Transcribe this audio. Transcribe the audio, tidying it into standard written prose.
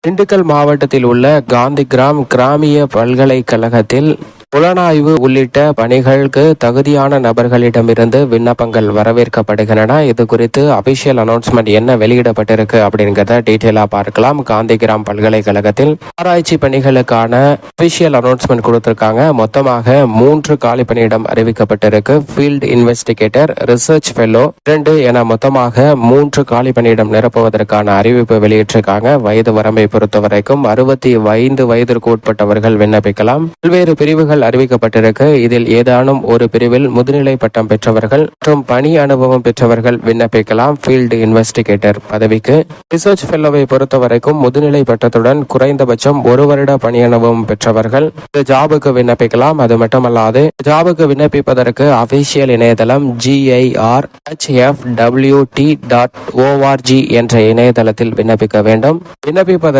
திண்டுக்கல் மாவட்டத்தில் உள்ள காந்திகிராம் கிராமிய பல்கலைக்கழகத்தில் புலனாய்வு உள்ளிட்ட பணிகளுக்கு தகுதியான நபர்களிடமிருந்து விண்ணப்பங்கள் வரவேற்கப்படுகின்றன. இது குறித்து அபிஷியல் அனௌன்ஸ்மெண்ட் என்ன வெளியிடப்பட்டிருக்கு அப்படிங்கிறத டீட்டெயிலா பார்க்கலாம். காந்திகிராம் பல்கலைக்கழகத்தில் ஆராய்ச்சி பணிகளுக்கான அபிஷியல் அனௌன்ஸ்மெண்ட் கொடுத்திருக்காங்க. மொத்தமாக 3 காலி பணியிடம் அறிவிக்கப்பட்டிருக்கு. ஃபீல்டு இன்வெஸ்டிகேட்டர், ரிசர்ச் ஃபெல்லோ 2 என மொத்தமாக 3 காலி பணியிடம் நிரப்புவதற்கான அறிவிப்பு வெளியிட்டிருக்காங்க. வயது வரம்பை பொறுத்தவரைக்கும் 65 வயதிற்கு உட்பட்டவர்கள் விண்ணப்பிக்கலாம். பல்வேறு பிரிவுகள் அறிவிக்கப்பட்டிருக்கு. இதில் ஏதானும் ஒரு பிரிவில் முதுநிலை பட்டம் பெற்றவர்கள் மற்றும் பணி அனுபவம் பெற்றவர்கள் விண்ணப்பிக்கலாம். ஃபீல்டு இன்வெஸ்டிகேட்டர் பதவிக்கு. ரிசர்ச் ஃபெல்லோவை பொறுத்தவரைக்கும் முதுநிலை பட்டத்துடன் குறைந்தபட்சம் 1 வருட பணி அனுபவம் பெற்றவர்கள் இந்த ஜாபுக்கு விண்ணப்பிக்கலாம். அது மட்டுமல்லாது ஜாபுக்கு விண்ணப்பிப்பதற்கு அபிஷியல் இணையதளம் girhfwt.org என்ற இணையதளத்தில் விண்ணப்பிக்க வேண்டும். விண்ணப்பிப்பதற்கு